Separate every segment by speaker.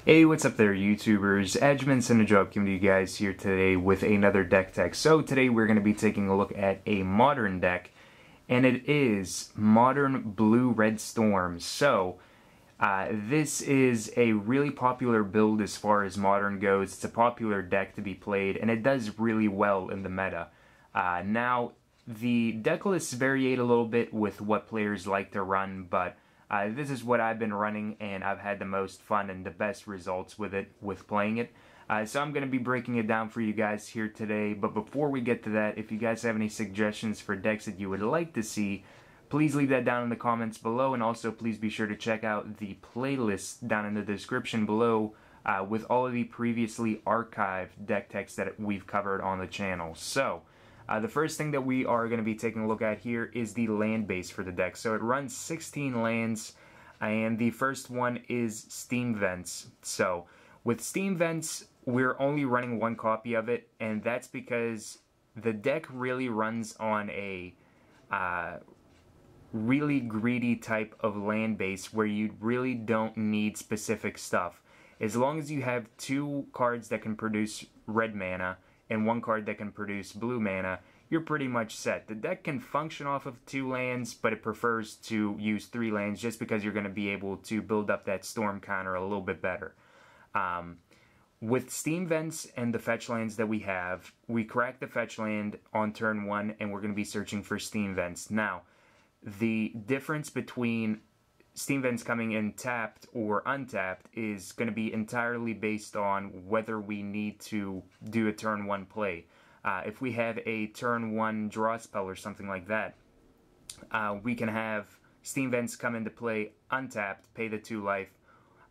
Speaker 1: Hey, what's up there, YouTubers? Edgeman Synerjob coming to you guys here today with another deck tech. So today we're going to be taking a look at a modern deck, and it is Modern Blue-Red Storm. So this is a really popular build as far as Modern goes. It's a popular deck to be played, and it does really well in the meta. Now, the deck lists vary a little bit with what players like to run, but this is what I've been running, and I've had the most fun and the best results with it, with playing it. So I'm going to be breaking it down for you guys here today. But before we get to that, if you guys have any suggestions for decks that you would like to see, please leave that down in the comments below. And also, please be sure to check out the playlist down in the description below with all of the previously archived deck techs that we've covered on the channel. So the first thing that we are going to be taking a look at here is the land base for the deck. So it runs 16 lands, and the first one is Steam Vents. So with Steam Vents, we're only running one copy of it, and that's because the deck really runs on a really greedy type of land base where you really don't need specific stuff. As long as you have two cards that can produce red mana and one card that can produce blue mana, you're pretty much set. The deck can function off of 2 lands, but it prefers to use 3 lands just because you're going to be able to build up that storm counter a little bit better. With Steam Vents and the fetch lands that we have, we crack the fetch land on turn 1, and we're going to be searching for Steam Vents. Now, the difference between Steam Vents coming in tapped or untapped is going to be entirely based on whether we need to do a turn 1 play. If we have a turn 1 draw spell or something like that, we can have Steam Vents come into play untapped, pay the 2 life.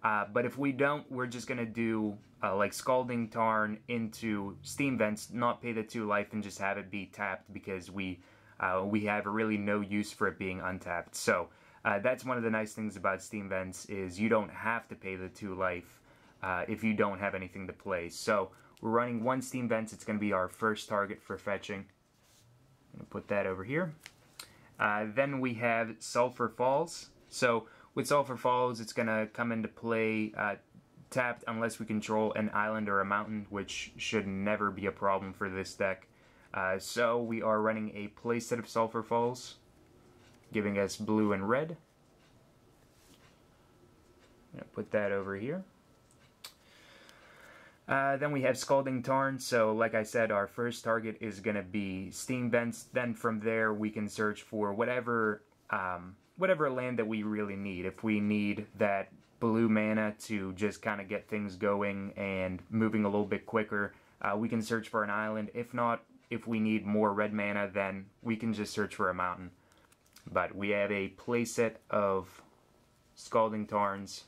Speaker 1: But if we don't, we're just going to do like Scalding Tarn into Steam Vents, not pay the 2 life, and just have it be tapped because we have really no use for it being untapped. So that's one of the nice things about Steam Vents is you don't have to pay the 2 life if you don't have anything to play. So we're running 1 Steam Vents. It's going to be our first target for fetching. I'm going to put that over here. Then we have Sulfur Falls. So with Sulfur Falls, it's going to come into play tapped unless we control an island or a mountain, which should never be a problem for this deck. So we are running a playset of Sulfur Falls, giving us blue and red. I'm going to put that over here. Then we have Scalding Tarn. So like I said, our first target is going to be Steam Vents. Then from there we can search for whatever land that we really need. If we need that blue mana to just kind of get things going and moving a little bit quicker, we can search for an island. If not, if we need more red mana, then we can just search for a mountain. But we have a playset of Scalding Tarns.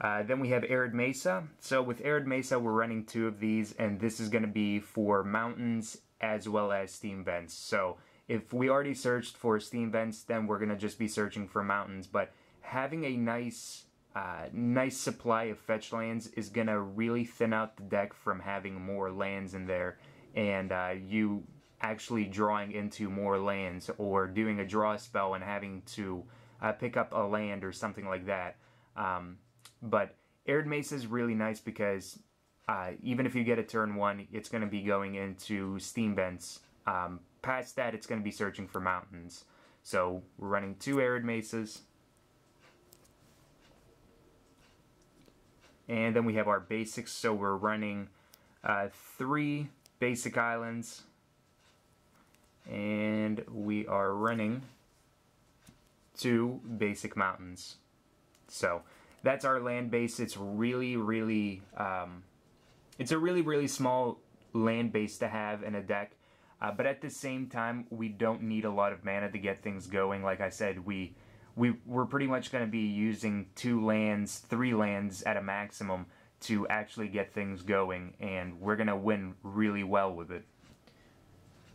Speaker 1: Then we have Arid Mesa. So with Arid Mesa, we're running 2 of these, and this is going to be for mountains as well as Steam Vents. So if we already searched for Steam Vents, then we're going to just be searching for mountains. But having a nice supply of fetch lands is going to really thin out the deck from having more lands in there, and you actually drawing into more lands or doing a draw spell and having to pick up a land or something like that. But Arid Mesa is really nice because even if you get a turn 1, it's going to be going into Steam Vents. Past that, it's going to be searching for mountains. So we're running 2 Arid Mesas. And then we have our basics. So we're running 3 basic islands. And we are running 2 basic mountains. So that's our land base. It's really, really, it's a really small land base to have in a deck. But at the same time, we don't need a lot of mana to get things going. Like I said, we're pretty much going to be using 2 lands, 3 lands at a maximum to actually get things going, and we're going to win really well with it.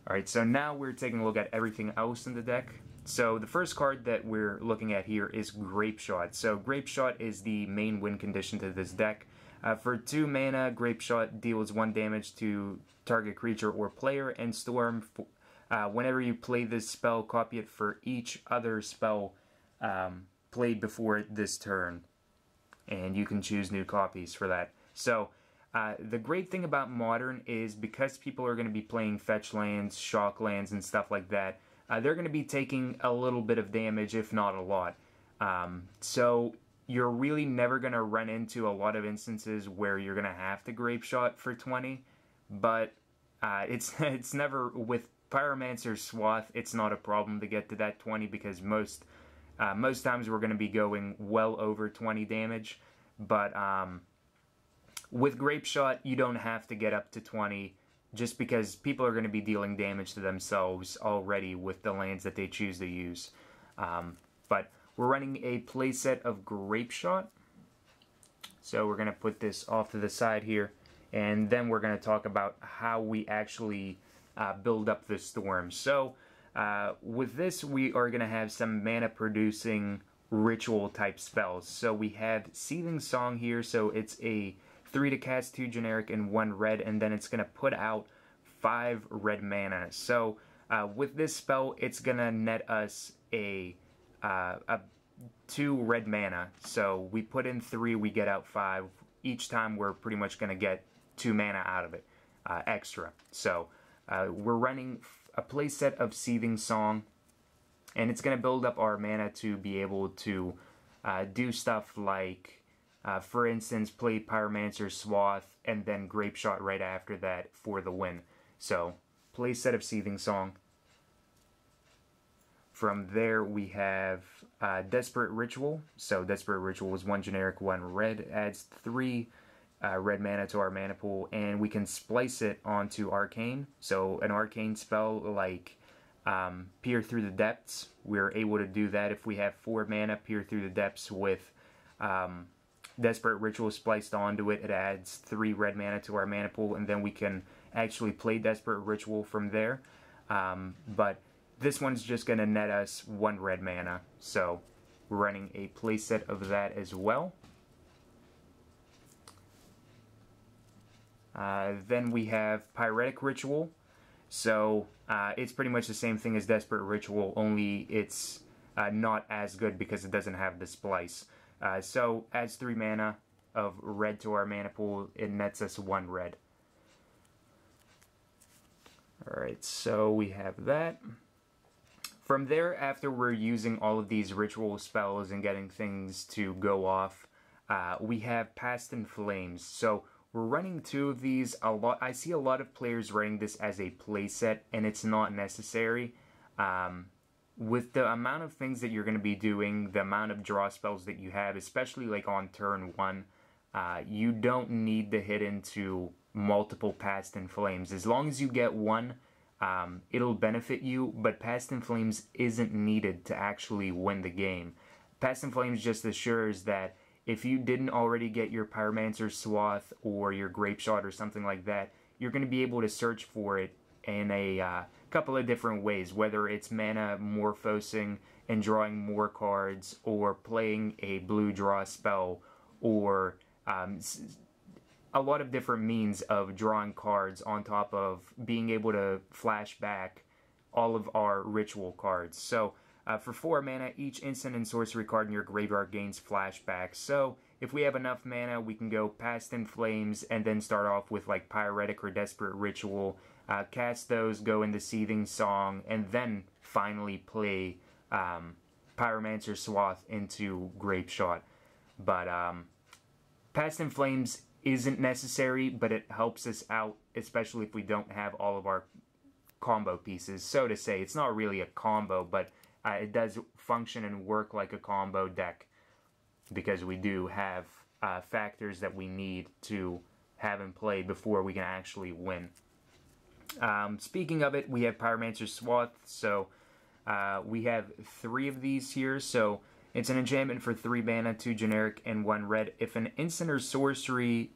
Speaker 1: Alright, so now we're taking a look at everything else in the deck. So the first card that we're looking at here is Grape Shot. So Grape Shot is the main win condition to this deck. For 2 mana, Grape Shot deals 1 damage to target creature or player, and Storm. Whenever you play this spell, copy it for each other spell played before this turn, and you can choose new copies for that. So the great thing about Modern is because people are going to be playing fetch lands, shock lands, and stuff like that, they're going to be taking a little bit of damage, if not a lot. So you're really never going to run into a lot of instances where you're going to have to Grape Shot for 20, but it's never, with Pyromancer Swath, it's not a problem to get to that 20 because most times we're going to be going well over 20 damage, but with Grape Shot, you don't have to get up to 20 just because people are going to be dealing damage to themselves already with the lands that they choose to use. But we're running a playset of Grape Shot, so we're going to put this off to the side here, and then we're going to talk about how we actually build up the storm. So with this, we are going to have some mana producing ritual type spells. So we have Seething Song here, so it's a 3 to cast, 2 generic and 1 red, and then it's going to put out 5 red mana. So with this spell, it's going to net us a 2 red mana. So we put in 3, we get out 5. Each time we're pretty much going to get 2 mana out of it extra. So we're running a playset of Seething Song, and it's going to build up our mana to be able to do stuff like, for instance, play Pyromancer Swath and then Grape Shot right after that for the win. So, playset of Seething Song. From there, we have Desperate Ritual. So, Desperate Ritual is 1 generic, 1 red, adds 3 red mana to our mana pool, and we can splice it onto Arcane. So, an Arcane spell like Peer Through the Depths, we're able to do that if we have 4 mana, Peer Through the Depths with Desperate Ritual spliced onto it. It adds 3 red mana to our mana pool, and then we can actually play Desperate Ritual from there. But this one's just going to net us 1 red mana, so we're running a playset of that as well. Then we have Pyretic Ritual. So it's pretty much the same thing as Desperate Ritual, only it's not as good because it doesn't have the splice. So adds 3 mana of red to our mana pool. It nets us 1 red. Alright, so we have that. From there, after we're using all of these ritual spells and getting things to go off, we have Past in Flames. So we're running 2 of these. I see a lot of players running this as a playset, and it's not necessary. With the amount of things that you're going to be doing, the amount of draw spells that you have, especially like on turn 1, you don't need to hit into multiple Past in Flames. As long as you get 1, it'll benefit you, but Past in Flames isn't needed to actually win the game. Past in Flames just assures that if you didn't already get your Pyromancer Swath or your Grape Shot or something like that, you're going to be able to search for it in a couple of different ways, whether it's Manamorphosing and drawing more cards, or playing a blue draw spell, or a lot of different means of drawing cards on top of being able to flash back all of our ritual cards. So for 4 mana, each instant and sorcery card in your graveyard gains flashback. So if we have enough mana, we can go Past in Flames and then start off with like Pyretic or Desperate Ritual, cast those, go into Seething Song, and then finally play Pyromancer Swath into Grape Shot. But Past in Flames isn't necessary, but it helps us out, especially if we don't have all of our combo pieces. So to say, it's not really a combo, but it does function and work like a combo deck, because we do have factors that we need to have in play before we can actually win. Speaking of it, we have Pyromancer Swath, so we have 3 of these here. So it's an enchantment for 3 mana, 2 generic, and 1 red. If an instant or sorcery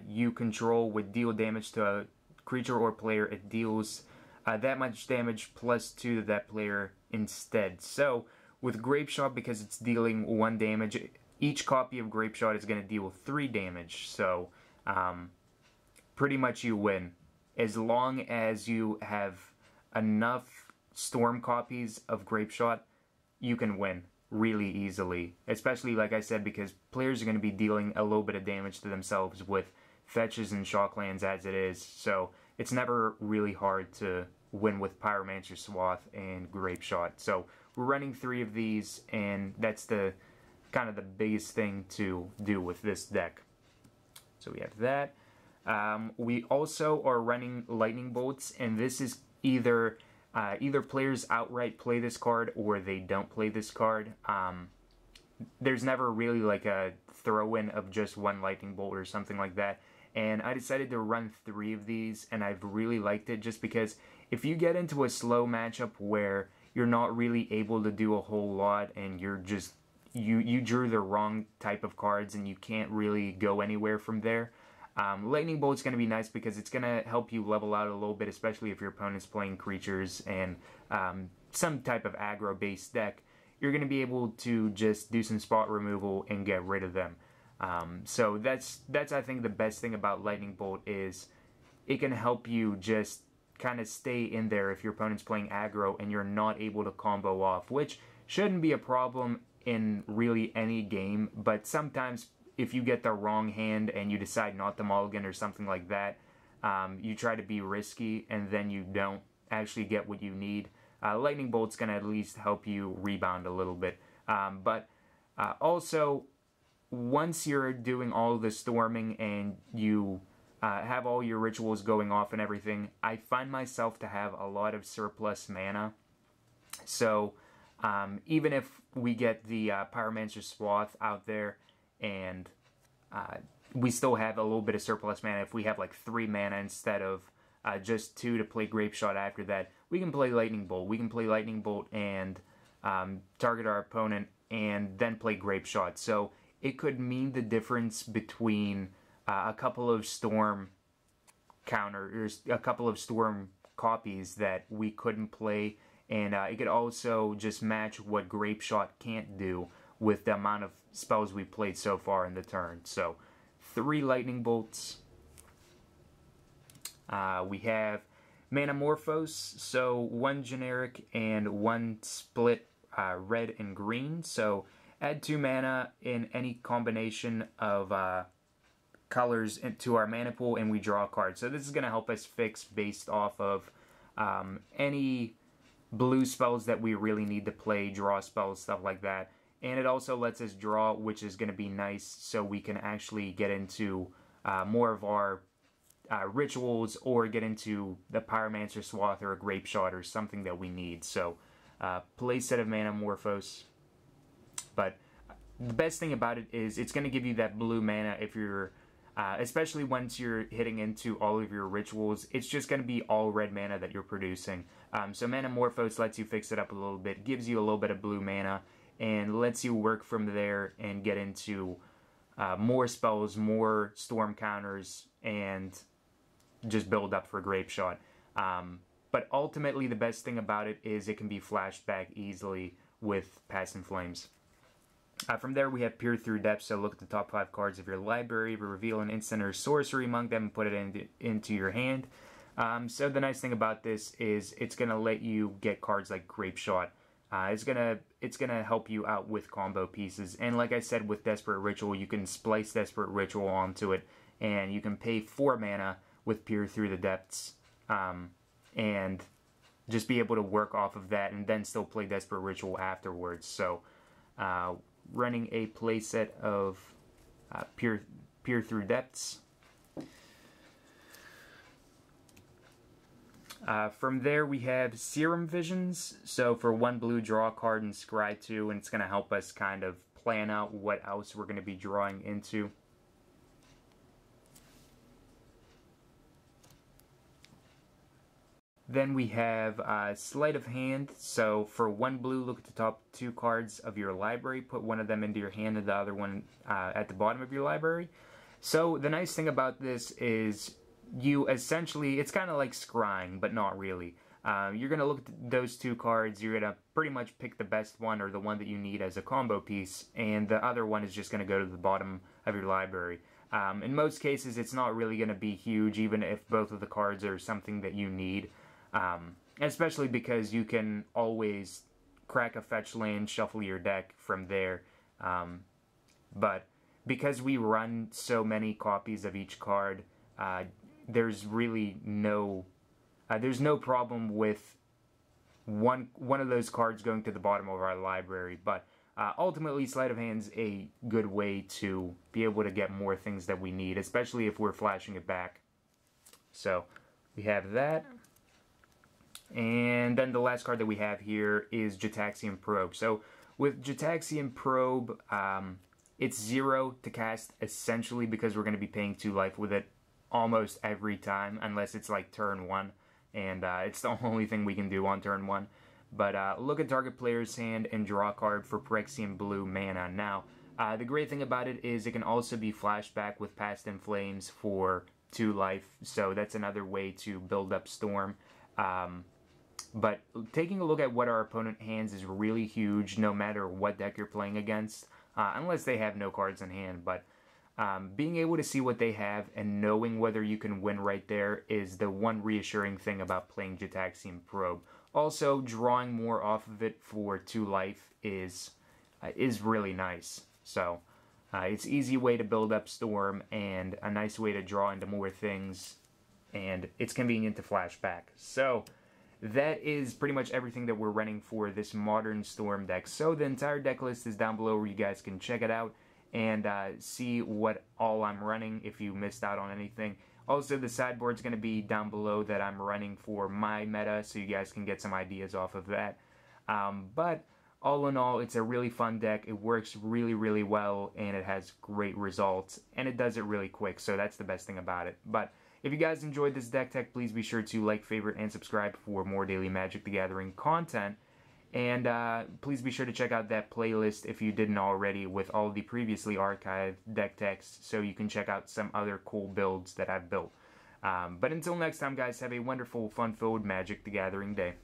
Speaker 1: you control would deal damage to a creature or player, it deals that much damage plus 2 to that player instead. So with Grape Shot, because it's dealing 1 damage, each copy of Grape Shot is going to deal 3 damage. So pretty much you win. As long as you have enough Storm copies of Grape Shot, you can win. really easily. Especially, like I said, because players are going to be dealing a little bit of damage to themselves with fetches and shocklands as it is. So it's never really hard to win with Pyromancer Swath and Grape Shot. So we're running 3 of these, and that's the kind of the biggest thing to do with this deck. So we have that. We also are running Lightning Bolts, and this is either players outright play this card or they don't play this card. There's never really like a throw-in of just one Lightning Bolt or something like that. And I decided to run 3 of these, and I've really liked it just because if you get into a slow matchup where you're not really able to do a whole lot and you're just, you drew the wrong type of cards and you can't really go anywhere from there, Lightning Bolt's going to be nice because it's going to help you level out a little bit, especially if your opponent's playing creatures and some type of aggro-based deck. You're going to be able to just do some spot removal and get rid of them. So that's I think the best thing about Lightning Bolt is it can help you just kind of stay in there if your opponent's playing aggro and you're not able to combo off, which shouldn't be a problem in really any game, but sometimes if you get the wrong hand and you decide not to mulligan or something like that, you try to be risky and then you don't actually get what you need. Lightning Bolt's going to at least help you rebound a little bit. But also, once you're doing all the storming and you have all your rituals going off and everything, I find myself to have a lot of surplus mana. So even if we get the Pyromancer Swath out there and we still have a little bit of surplus mana, if we have like 3 mana instead of just 2 to play Grape Shot after that, we can play Lightning Bolt. We can play Lightning Bolt and target our opponent and then play Grape Shot. So it could mean the difference between a couple of Storm counters, a couple of Storm copies that we couldn't play, and it could also just match what Grape Shot can't do with the amount of spells we played so far in the turn. So 3 Lightning Bolts. We have Manamorphose, so 1 generic and 1 split red and green. So add 2 mana in any combination of colors into our mana pool and we draw a card. So this is going to help us fix based off of any blue spells that we really need to play, draw spells, stuff like that. And it also lets us draw, which is going to be nice so we can actually get into more of our rituals or get into the Pyromancer Swath or a Grape Shot or something that we need. So play set of Manamorphose. But the best thing about it is it's going to give you that blue mana if you're, especially once you're hitting into all of your rituals, it's just going to be all red mana that you're producing. So Manamorphose lets you fix it up a little bit, gives you a little bit of blue mana, and lets you work from there and get into more spells, more storm counters, and just build up for Grape Shot. But ultimately, the best thing about it is it can be flashed back easily with Past in Flames. From there, we have Peer Through Depths, so look at the top 5 cards of your library, reveal an instant or sorcery among them, and put it into your hand. So the nice thing about this is it's going to let you get cards like Grape Shot. It's gonna help you out with combo pieces, and like I said with Desperate Ritual, you can splice Desperate Ritual onto it, and you can pay 4 mana with Peer Through the Depths, and just be able to work off of that, and then still play Desperate Ritual afterwards. So, running a playset of Peer Through Depths. From there we have Serum Visions, so for 1 blue, draw a card and scry 2, and it's going to help us kind of plan out what else we're going to be drawing into. Then we have Sleight of Hand, so for 1 blue, look at the top 2 cards of your library, put one of them into your hand and the other one at the bottom of your library. So the nice thing about this is you essentially, it's kind of like scrying, but not really. You're going to look at those 2 cards, you're going to pretty much pick the best one or the one that you need as a combo piece, and the other one is just going to go to the bottom of your library. In most cases, it's not really going to be huge, even if both of the cards are something that you need, especially because you can always crack a fetch land, shuffle your deck from there. But because we run so many copies of each card, there's really no problem with one of those cards going to the bottom of our library. But ultimately, Sleight of Hand's a good way to be able to get more things that we need, especially if we're flashing it back. So we have that. And then the last card that we have here is Gitaxian Probe. So with Gitaxian Probe, it's 0 to cast essentially because we're going to be paying 2 life with it almost every time, unless it's like turn 1. And it's the only thing we can do on turn 1. But look at target player's hand and draw a card for Phyrexian blue mana. Now, the great thing about it is it can also be flashed back with Past in Flames for 2 life. So that's another way to build up Storm. But taking a look at what our opponent hands is really huge, no matter what deck you're playing against, unless they have no cards in hand. But being able to see what they have and knowing whether you can win right there is the one reassuring thing about playing Gitaxian Probe. Also, drawing more off of it for 2 life is really nice. So it's an easy way to build up Storm and a nice way to draw into more things, and it's convenient to flash back. So that is pretty much everything that we're running for this modern Storm deck. So the entire deck list is down below where you guys can check it out and see what all I'm running if you missed out on anything. Also, the sideboard's going to be down below that I'm running for my meta, so you guys can get some ideas off of that. But all in all, it's a really fun deck. It works really, really well, and it has great results, and it does it really quick, so that's the best thing about it. But if you guys enjoyed this deck tech, please be sure to like, favorite, and subscribe for more daily Magic the Gathering content. And please be sure to check out that playlist if you didn't already with all the previously archived deck techs, so you can check out some other cool builds that I've built. But until next time, guys, have a wonderful, fun-filled Magic the Gathering day.